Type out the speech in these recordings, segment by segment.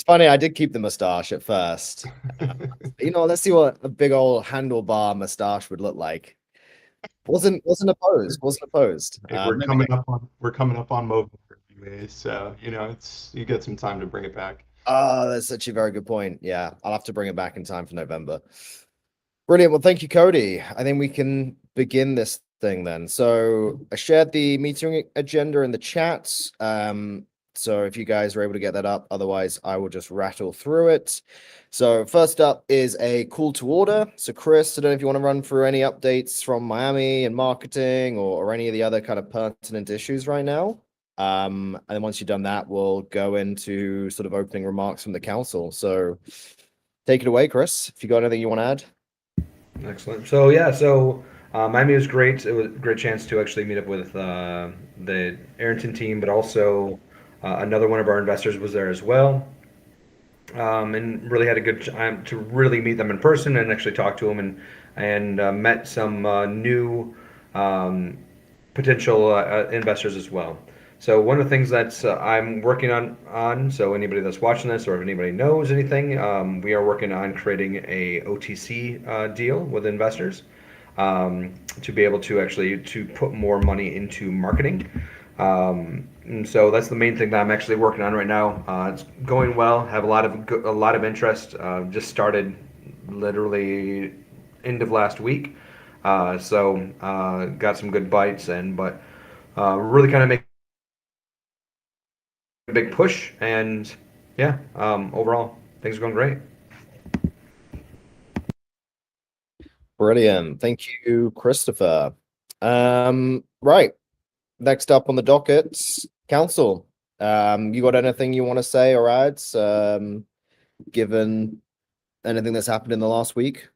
It's funny, I did keep the mustache at first. Let's see what a big old handlebar mustache would look like. Wasn't opposed. Wasn't opposed. Hey, Maybe next. we're coming up on Movember anyways, so it's you get some time to bring it back. Oh, that's such a very good point. Yeah, I'll have to bring it back in time for November. Brilliant. Well, thank you, Cody. I think we can begin this thing then. So I shared the meeting agenda in the chat. So if you guys are able to get that up, otherwise I will just rattle through it. So first up is a call to order. So Chris, I don't know if you want to run through any updates from Miami and marketing or any of the other kind of pertinent issues right now. And then once you've done that, we'll go into sort of opening remarks from the council. So take it away, Chris, if you got anything you want to add. Excellent. So Miami was great. It was a great chance to actually meet up with the Arrington team, but also another one of our investors was there as well, and really had a good time to really meet them in person and actually talk to them and met some new um, potential investors as well. So one of the things that I'm working on, so anybody that's watching this or if anybody knows anything, we are working on creating a OTC deal with investors to be able to actually to put more money into marketing. And so that's the main thing that I'm actually working on right now. It's going well. Have a lot of interest. Just started literally end of last week. Got some good bites but really kind of make a big push and yeah, overall things are going great. Brilliant. Thank you, Christopher. Right. Next up on the docket, council. You got anything you want to say or add, given anything that's happened in the last week?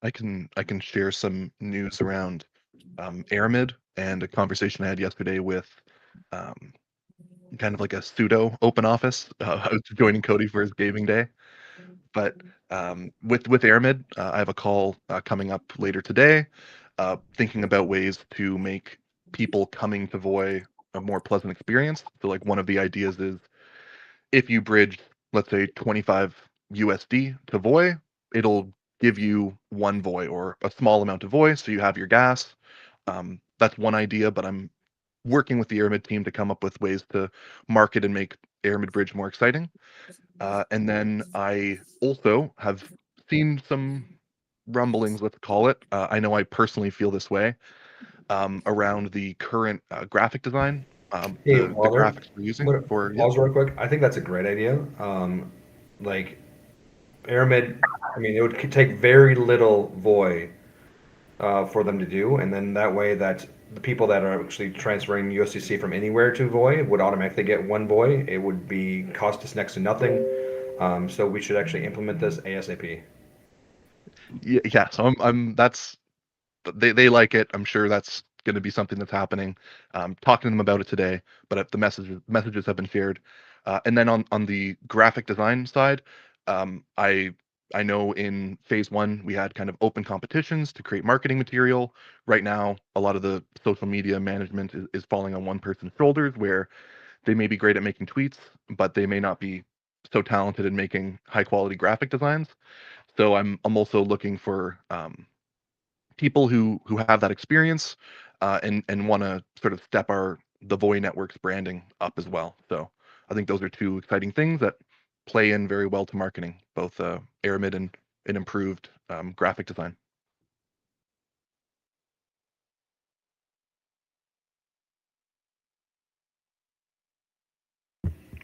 I can share some news around Aramid and a conversation I had yesterday with um, kind of like a pseudo open office. I was joining Cody for his gaming day, but with Aramid, I have a call coming up later today, thinking about ways to make people coming to Voy a more pleasant experience. So like one of the ideas is if you bridge, let's say 25 USD to Voy, it'll give you one Voy or a small amount of Voy, so you have your gas. That's one idea, but I'm working with the Aramid team to come up with ways to market and make Aramid Bridge more exciting. And then I also have seen some rumblings, let's call it. I know I personally feel this way around the current graphic design, Hey, the Walter, graphics we're using I'm for, gonna yeah. pause real quick. I think that's a great idea. Like Aramid, I mean, it would take very little void for them to do, and then that way that the people that are actually transferring USDC from anywhere to Voy would automatically get one Voy. It would be cost us next to nothing. So we should actually implement this ASAP. Yeah, so that's they like it. I'm sure that's going to be something that's happening. Talking to them about it today, but the messages have been shared. And then on the graphic design side, I know in phase one we had kind of open competitions to create marketing material. Right now, a lot of the social media management is falling on one person's shoulders, where they may be great at making tweets, but they may not be so talented in making high quality graphic designs. So I'm also looking for people who have that experience and want to sort of step the Voy network's branding up as well. So I think those are two exciting things that play in very well to marketing, both Aramid and an improved graphic design.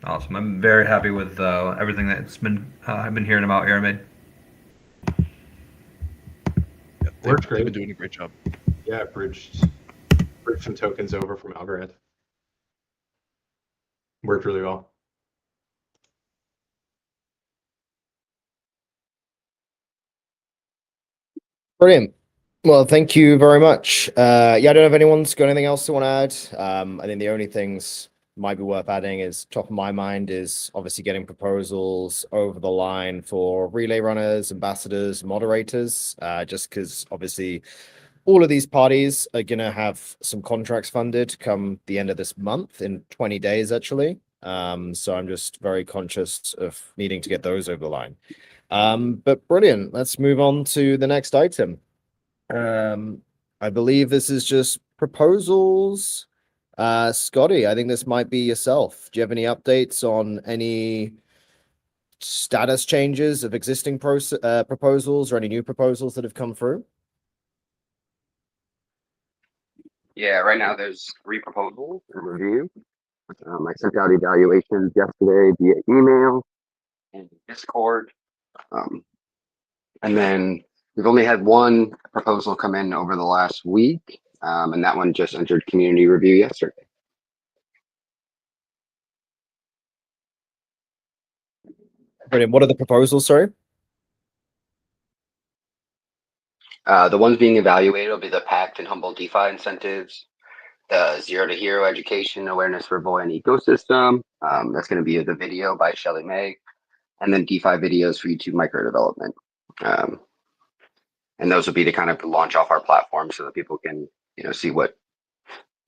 Awesome. I'm very happy with everything that's been I've been hearing about Aramid. Yeah, Worked they've great. been doing a great job. Yeah, bridged some tokens over from Algorand. Worked really well. Brilliant. Well, thank you very much. Yeah, I don't know if anyone's got anything else to want to add. I think the only things might be worth adding is top of my mind is obviously getting proposals over the line for relay runners, ambassadors, moderators, just because obviously all of these parties are going to have some contracts funded come the end of this month in 20 days, actually. So I'm just very conscious of needing to get those over the line. But brilliant. Let's move on to the next item. I believe this is just proposals. Scotty, I think this might be yourself. Do you have any updates on any status changes of existing proposals or any new proposals that have come through? Yeah, right now there's 3 proposals in review. I sent out evaluations yesterday via email and Discord. And then we've only had 1 proposal come in over the last week, and that one just entered community review yesterday. Brilliant. What are the proposals, sorry? The ones being evaluated will be the Pact and Humble DeFi incentives, the Zero to Hero education awareness for boy and ecosystem. That's going to be the video by Shelly May, and then DeFi videos for YouTube micro development. And those will be to kind of launch off our platform so that people can, see what,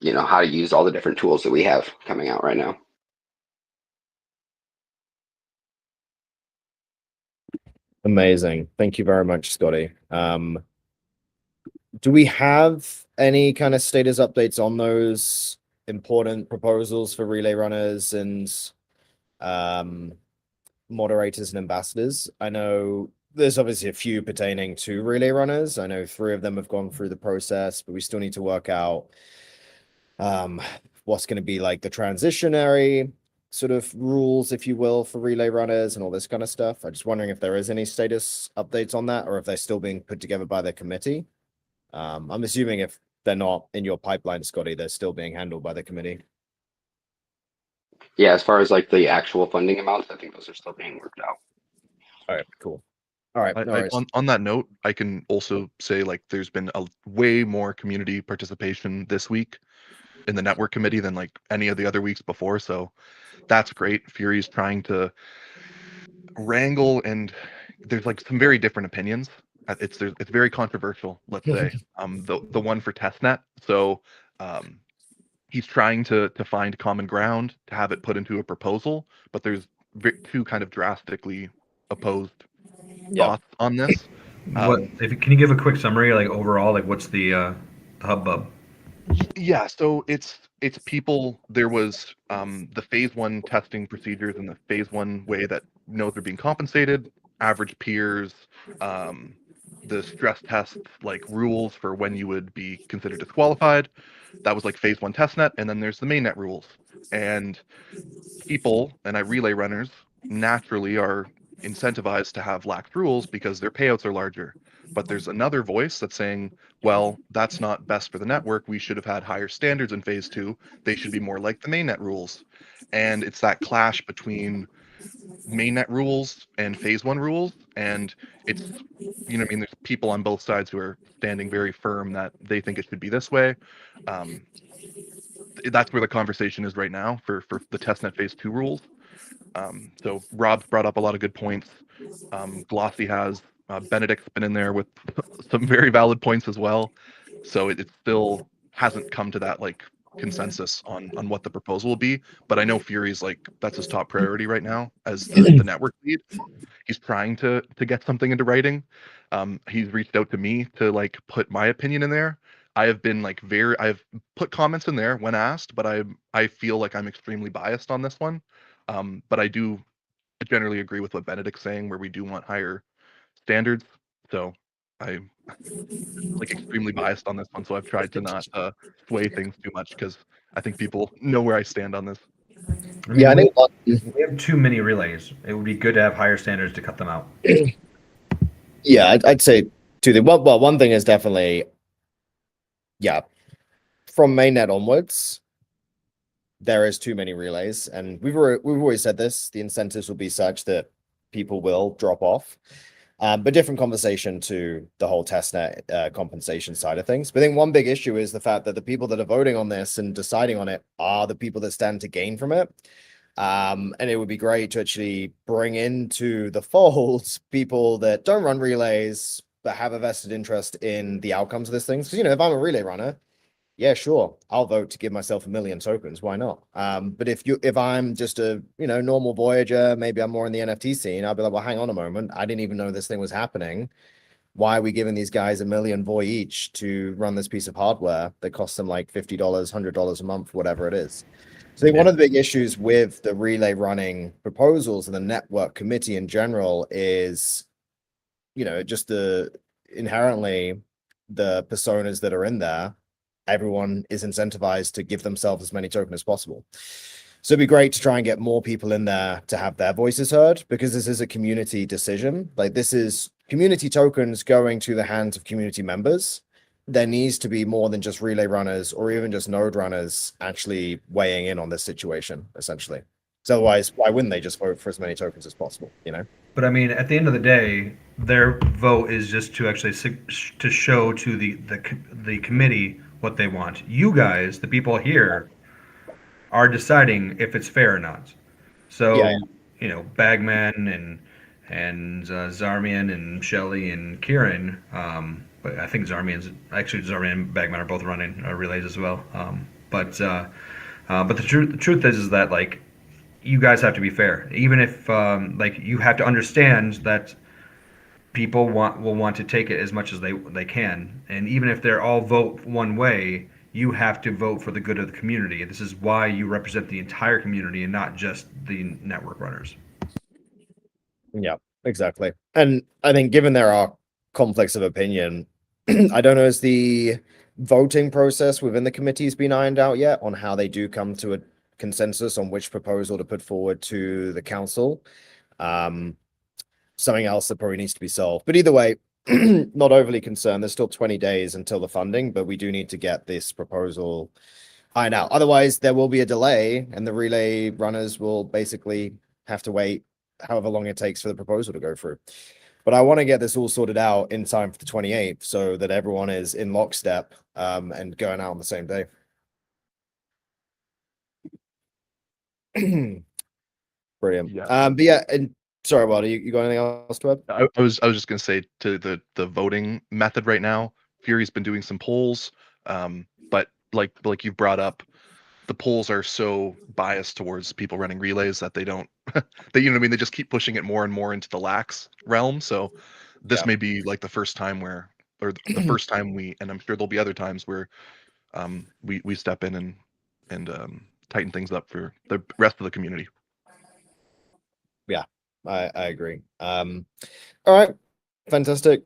how to use all the different tools that we have coming out right now. Amazing. Thank you very much, Scotty. Do we have any kind of status updates on those important proposals for relay runners and moderators and ambassadors? I know there's obviously a few pertaining to relay runners. I know 3 of them have gone through the process, but we still need to work out what's going to be like the transitionary sort of rules, if you will, for relay runners and all this kind of stuff. I'm just wondering if there is any status updates on that or if they're still being put together by the committee. I'm assuming if they're not in your pipeline, Scotty, they're still being handled by the committee. Yeah, as far as like the actual funding amounts, I think those are still being worked out. All right, cool. All right, no worries. On that note, I can also say like there's been a way more community participation this week in the network committee than like any of the other weeks before. So that's great. Fury's trying to wrangle, and there's like some very different opinions. It's very controversial, let's say. The one for testnet. So he's trying to find common ground to have it put into a proposal, but there's 2 kind of drastically opposed thoughts on this. Can you give a quick summary, like overall, like what's the hubbub? Yeah, so it's people. There was the phase 1 testing procedures and the phase 1 way that nodes are being compensated, average peers, the stress test like rules for when you would be considered disqualified. That was like phase 1 testnet, and then there's the mainnet rules. And people and relay runners naturally are incentivized to have lax rules because their payouts are larger. But there's another voice that's saying, well, that's not best for the network. We should have had higher standards in phase 2. They should be more like the mainnet rules. And it's that clash between mainnet rules and phase 1 rules. And it's, there's people on both sides who are standing very firm that they think it should be this way. That's where the conversation is right now for the testnet phase 2 rules. So Rob's brought up a lot of good points. Glossy has, Benedict's been in there with some very valid points as well. So it still hasn't come to that like consensus on what the proposal will be. But I know Fury's like, that's his top priority right now as the network lead. He's trying to get something into writing. He's reached out to me to like put my opinion in there. I have been like I've put comments in there when asked, but I feel like I'm extremely biased on this one. But I do generally agree with what Benedict's saying, where we do want higher standards. So I'm like extremely biased on this one. So I've tried to not sway things too much because I think people know where I stand on this. I think we have too many relays. It would be good to have higher standards to cut them out. Yeah, I'd say 2 things. Well, one thing is definitely, from mainnet onwards, there is too many relays, and we've always said this. The incentives will be such that people will drop off. But different conversation to the whole testnet compensation side of things. But I think one big issue is the fact that the people that are voting on this and deciding on it are the people that stand to gain from it. And it would be great to actually bring into the fold people that don't run relays, but have a vested interest in the outcomes of these things. Because, you know, if I'm a relay runner, yeah, sure, I'll vote to give myself 1,000,000 tokens. Why not? But if I'm just a, you know, normal Voyager, maybe I'm more in the NFT scene, I'll be like, well, hang on a moment. I didn't even know this thing was happening. Why are we giving these guys 1,000,000 VOI each to run this piece of hardware that costs them like $50, $100 a month, whatever it is? So I think one of the big issues with the relay running proposals and the network committee in general is, you know, just inherently the personas that are in there. Everyone is incentivized to give themselves as many tokens as possible. So it'd be great to try and get more people in there to have their voices heard, because this is a community decision. Like, this is community tokens going to the hands of community members. There needs to be more than just relay runners or even just node runners actually weighing in on this situation, essentially. So otherwise, why wouldn't they just vote for as many tokens as possible, you know? But I mean, at the end of the day, their vote is just to actually to show to the committee what they want. You guys, the people here, are deciding if it's fair or not. So, Yeah. you know, Bagman and Zarmian and Shelley and Kieran. But I think Zarmian and Bagman are both running relays as well. But the truth is that, like, you guys have to be fair. Even if like, you have to understand that people will want to take it as much as they can, and even if they're all vote one way, you have to vote for the good of the community. This is why you represent the entire community and not just the network runners. Yeah, exactly. And I think given there are conflicts of opinion, I don't know, has the voting process within the committee's been ironed out yet on how they do come to a consensus on which proposal to put forward to the council? Something else that probably needs to be solved. But either way, not overly concerned. There's still 20 days until the funding, but we do need to get this proposal ironed out. Otherwise, there will be a delay, and the relay runners will basically have to wait however long it takes for the proposal to go through. But I want to get this all sorted out in time for the 28th so that everyone is in lockstep and going out on the same day. Brilliant. Yeah. But yeah, and sorry, Wilder, you got anything else to add? I was just gonna say, to the voting method right now, Fury's been doing some polls, but like you brought up, the polls are so biased towards people running relays that they don't they, you know what I mean, they just keep pushing it more and more into the lax realm. So this Yeah. may be like the first time where, or the first time and I'm sure there'll be other times where we step in and tighten things up for the rest of the community. Yeah, I agree. All right, fantastic.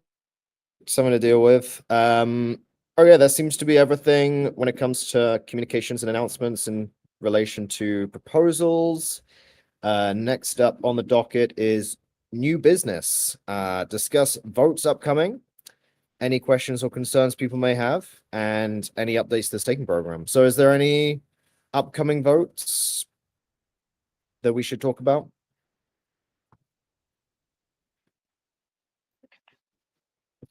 Something to deal with. Oh yeah, that seems to be everything when it comes to communications and announcements in relation to proposals. Next up on the docket is new business. Discuss votes upcoming, any questions or concerns people may have, and any updates to the staking program. So is there any upcoming votes that we should talk about?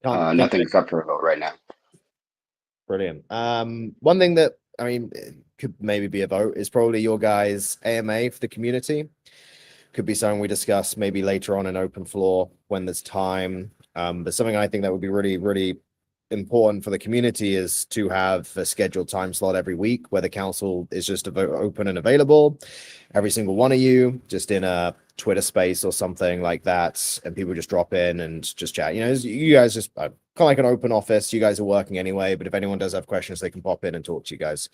Nothing's up for a vote right now. Brilliant. One thing that, I mean, it could maybe be a vote is probably your guys' AMA for the community. Could be something we discuss maybe later on in open floor when there's time. But something I think that would be really, really important for the community is to have a scheduled time slot every week where the council is just open and available. Every single one of you, just in a Twitter space or something like that, and people just drop in and just chat. You know, you guys just kind of like an open office. You guys are working anyway, but if anyone does have questions, they can pop in and talk to you guys.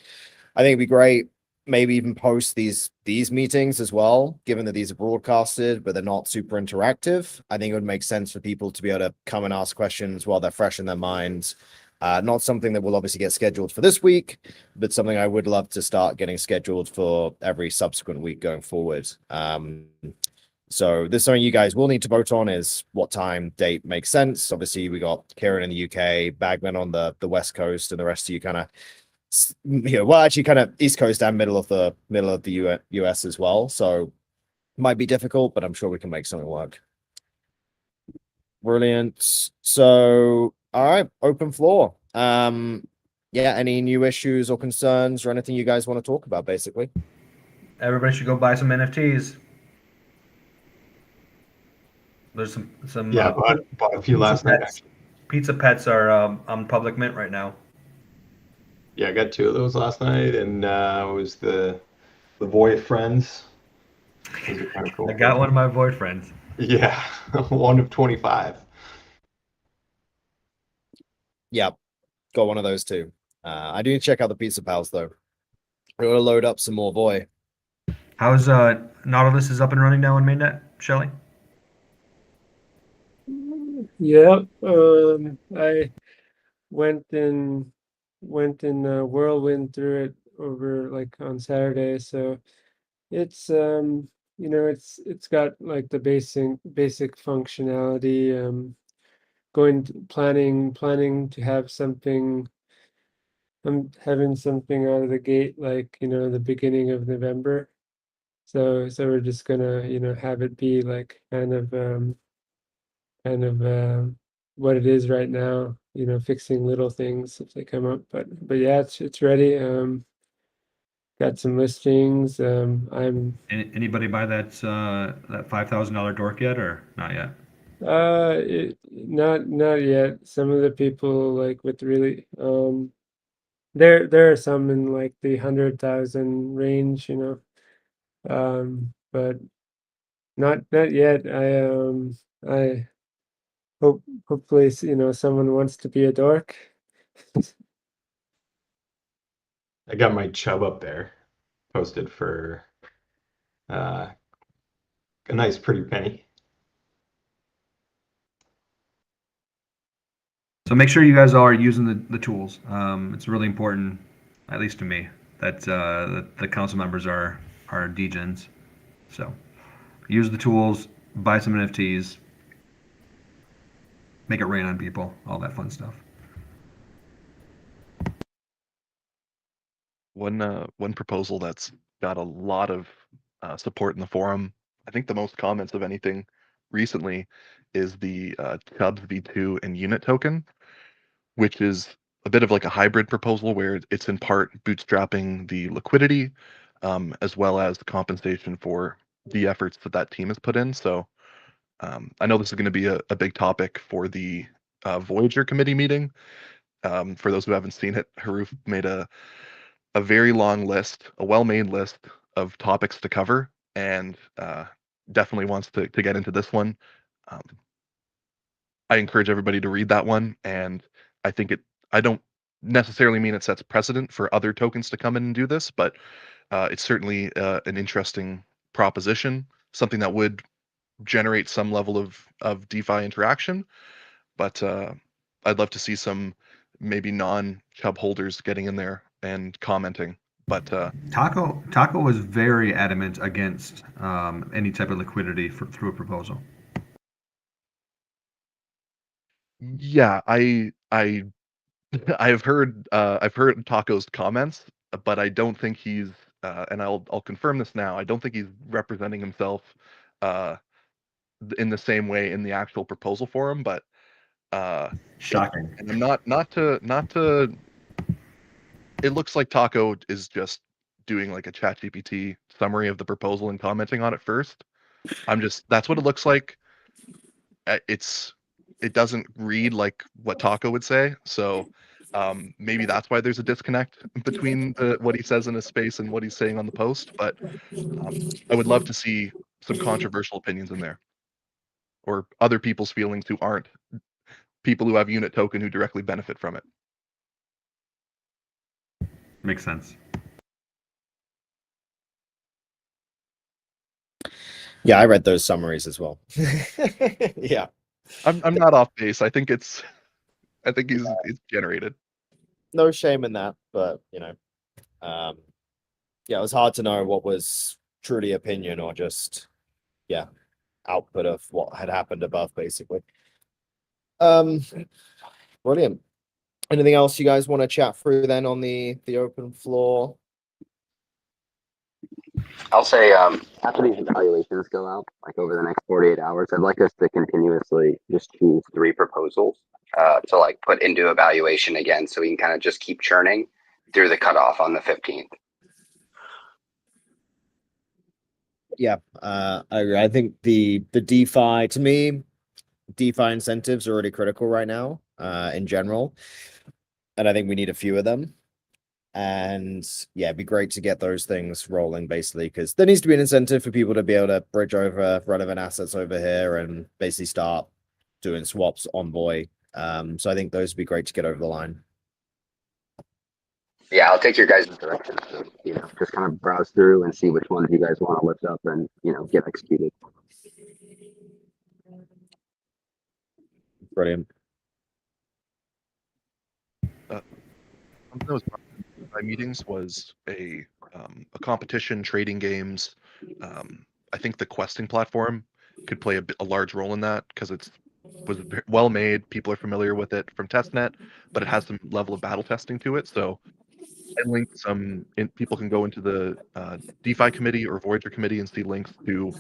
I think it'd be great. Maybe even post these meetings as well, given that these are broadcasted, but they're not super interactive. I think it would make sense for people to be able to come and ask questions while they're fresh in their minds. Not something that will obviously get scheduled for this week, but something I would love to start getting scheduled for every subsequent week going forward. So this is something you guys will need to vote on, is what time, date makes sense. Obviously, we got Kieran in the UK, Bagman on the West Coast, and the rest of you kind of, you know, well, actually kind of East Coast and middle of the US as well. So might be difficult, but I'm sure we can make something work. Brilliant. So, all right, open floor. Yeah, any new issues or concerns or anything you guys want to talk about, basically? Everybody should go buy some NFTs. There's some Yeah, bought a few last night. sets. Pizza Pets are on public mint right now. Yeah, I got 2 of those last night, and it was the Void Friends. Those are kind of cool. I got one of my boyfriends. Yeah, 1 of 25. Yeah, got one of those too. I do need to check out the Pizza Pals though. I gotta load up some more boy. How's Nautilus is up and running now on mainnet, Shelly? Yeah, I went in whirlwind through it over like on Saturday, so it's it's got like the basic functionality. Planning to have something. I'm having something out of the gate like the beginning of November. So we're just gonna have it be like kind of what it is right now, fixing little things if they come up. But yeah, it's ready. Got some listings. Anybody buy that $5,000 dork yet, or not yet? Not yet. Some of the people like with really there are some in like the 100,000 range, but not yet. I hopefully someone wants to be a dork. I got my chub up there, posted for a nice pretty penny. So make sure you guys all are using the tools. It's really important, at least to me, that the council members are degens. So use the tools, buy some NFTs, make it rain on people, all that fun stuff. One proposal that's got a lot of support in the forum. I think the most comments of anything recently is the Chubbs V2 and unit token, which is a bit of like a hybrid proposal where it's in part bootstrapping the liquidity, as well as the compensation for the efforts that team has put in. So I know this is going to be a big topic for the Voyager committee meeting. For those who haven't seen it, Haruf made a very long list, a well-made list of topics to cover, and definitely wants to get into this one. Um, I encourage everybody to read that one, and I think I don't necessarily mean it sets precedent for other tokens to come in and do this, but it's certainly an interesting proposition, something that would generate some level of DeFi interaction. But I'd love to see some maybe non-Chubb holders getting in there and commenting. But Taco was very adamant against any type of liquidity through a proposal. yeah, I've heard Taco's comments, but I don't think he's and I'll confirm this now. I don't think he's representing himself uh, in the same way in the actual proposal forum. But Shocking. and I'm not to. It looks like Taco is just doing like a ChatGPT summary of the proposal and commenting on it first. That's what it looks like. It doesn't read like what Taco would say. So maybe that's why there's a disconnect between what he says in his space and what he's saying on the post. But I would love to see some controversial opinions in there, or other people's feelings who aren't people who have unit token who directly benefit from it. Makes sense. Yeah, I read those summaries as well. Yeah. I'm not off base. I think it's generated. No shame in that, but yeah, it was hard to know what was truly opinion or just output of what had happened above, basically. Brilliant. Anything else you guys want to chat through then on the open floor? I'll say after these evaluations go out, like over the next 48 hours, I'd like us to continuously just choose 3 proposals to like put into evaluation again, so we can kind of just keep churning through the cutoff on the 15th. Yeah, I agree. I think the DeFi, to me, DeFi incentives are really critical right now. in general. And I think we need a few of them. And yeah, it'd be great to get those things rolling basically, because there needs to be an incentive for people to be able to bridge over relevant assets over here and basically start doing swaps on Boy. So I think those would be great to get over the line. Yeah, I'll take your guys' direction. So, just kind of browse through and see which ones you guys want to lift up and, get executed. Brilliant. Something that was part of my meetings was a competition, trading games. I think the questing platform could play a large role in that because was well made. People are familiar with it from testnet, but it has some level of battle testing to it. So I linked people can go into the DeFi committee or Voyager committee and see links to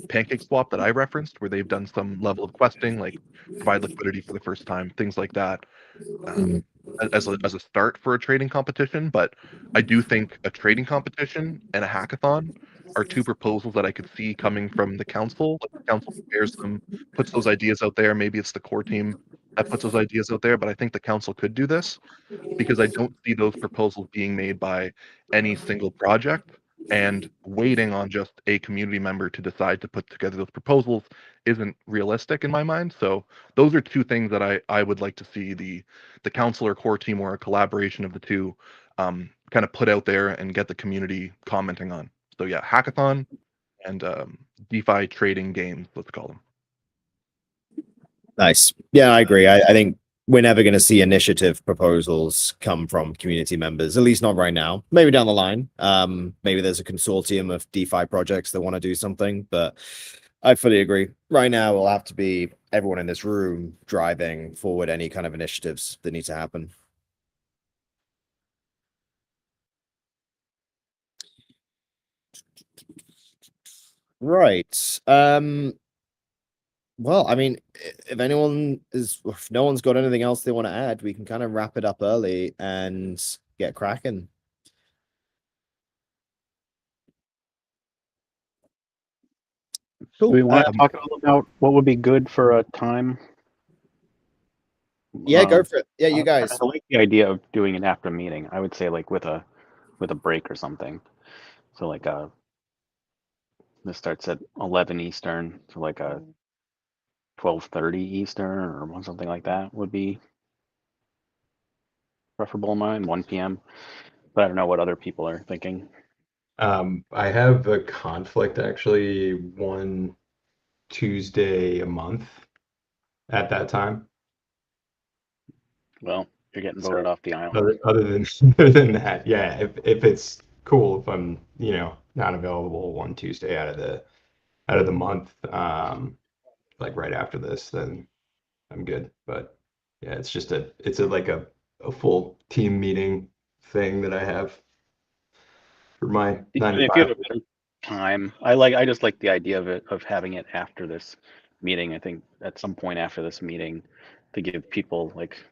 Pancake Swap that I referenced, where they've done some level of questing, like provide liquidity for the first time, things like that. As a start for a trading competition, but I do think a trading competition and a hackathon are two proposals that I could see coming from the council. Like the council prepares them, puts those ideas out there. Maybe it's the core team that puts those ideas out there, but I think the council could do this because I don't see those proposals being made by any single project, and waiting on just a community member to decide to put together those proposals isn't realistic in my mind. So those are two things that I would like to see the council or core team, or a collaboration of the two, kind of put out there and get the community commenting on. So yeah, hackathon and DeFi trading games, let's call them. Nice. Yeah, I agree. I think we're never going to see initiative proposals come from community members, at least not right now. Maybe down the line. Maybe there's a consortium of DeFi projects that want to do something, but I fully agree. Right now, it'll have to be everyone in this room driving forward any kind of initiatives that need to happen. Right. Well, I mean, if no one's got anything else they want to add, we can kind of wrap it up early and get cracking. Do we Cool. want to talk a little about what would be good for a time? Yeah, go for it. Yeah, you guys. I like the idea of doing it after a meeting. I would say like with a break or something. So like this starts at 11 Eastern, so like a 12:30 Eastern or something like that would be preferable in mine, 1 p.m. But I don't know what other people are thinking. I have a conflict actually one Tuesday a month at that time. Well, you're getting voted off the island. Other than that, yeah. If it's cool, if I'm not available one Tuesday out of the month, like right after this, then I'm good. But yeah, it's like a full team meeting thing that I have for my 9 to If you 5. have a better time, I just like the idea of having it after this meeting. I think at some point after this meeting, to give people like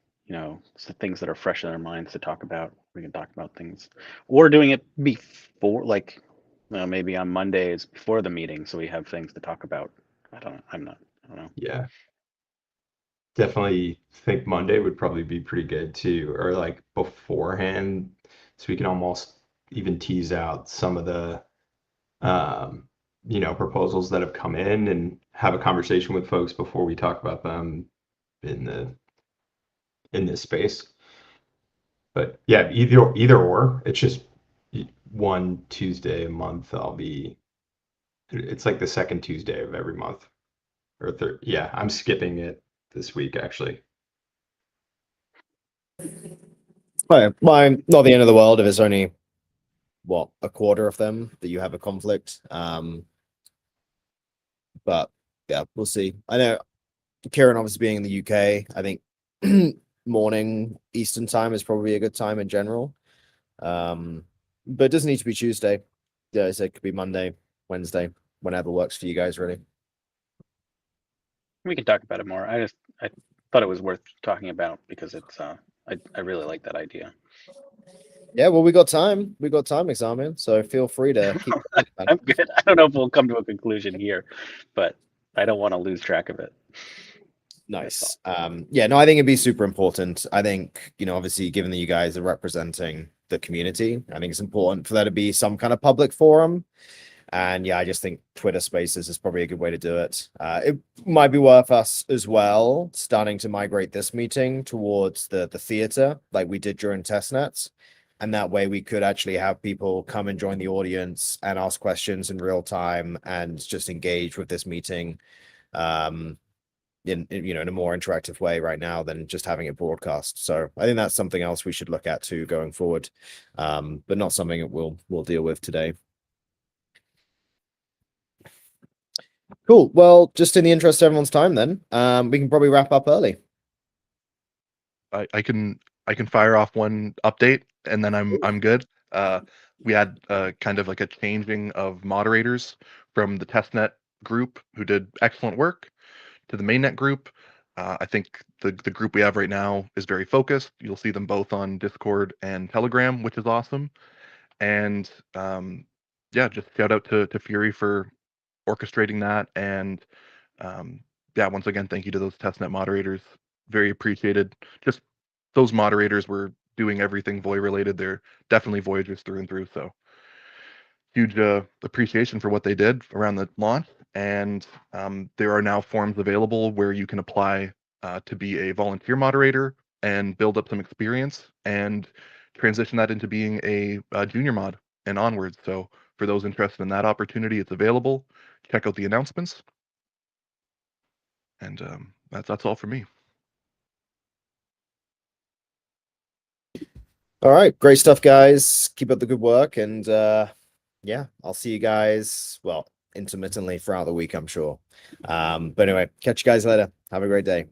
things that are fresh in their minds to talk about. We can talk about things, or doing it before, like maybe on Mondays before the meeting, so we have things to talk about. I don't know. Yeah. Definitely think Monday would probably be pretty good too, or like beforehand, so we can almost even tease out some of the proposals that have come in and have a conversation with folks before we talk about them in this space. But yeah, either or. It's just one Tuesday a month. It's like the second Tuesday of every month, or third. Yeah, I'm skipping it this week actually. Well, not the end of the world if it's only a quarter of them that you have a conflict. But yeah, we'll see. I know Kieran obviously being in the UK, I think morning Eastern time is probably a good time in general. But it doesn't need to be Tuesday. Yeah, so it could be Monday, Wednesday, whenever works for you guys, really. We can talk about it more. I thought it was worth talking about because it's I really like that idea. Yeah, well, we got time. We got time, Examen. So feel free to keep. I'm good. I don't know if we'll come to a conclusion here, but I don't want to lose track of it. Nice. Yeah, no, I think it'd be super important. I think, obviously, given that you guys are representing the community, I think it's important for there to be some kind of public forum. And yeah, I just think Twitter Spaces is probably a good way to do it. It might be worth us as well starting to migrate this meeting towards the theater like we did during testnets. And that way we could actually have people come and join the audience and ask questions in real time and just engage with this meeting in a more interactive way right now than just having it broadcast. So I think that's something else we should look at too going forward, but not something that we'll deal with today. Cool. Well, just in the interest of everyone's time, then we can probably wrap up early. I can fire off one update and then I'm good. We had kind of like a changing of moderators from the testnet group who did excellent work to the mainnet group. I think the group we have right now is very focused. You'll see them both on Discord and Telegram, which is awesome. And yeah, just shout out to Fury for orchestrating that. And yeah, once again, thank you to those testnet moderators. Very appreciated. Just those moderators were doing everything Voy related. They're definitely Voyagers through and through. So huge appreciation for what they did around the launch. And there are now forms available where you can apply to be a volunteer moderator and build up some experience and transition that into being a junior mod and onwards. So for those interested in that opportunity, it's available. Check out the announcements. And that's all for me. All right, great stuff, guys. Keep up the good work, and yeah, I'll see you guys, well, intermittently throughout the week, I'm sure. But anyway, catch you guys later. Have a great day.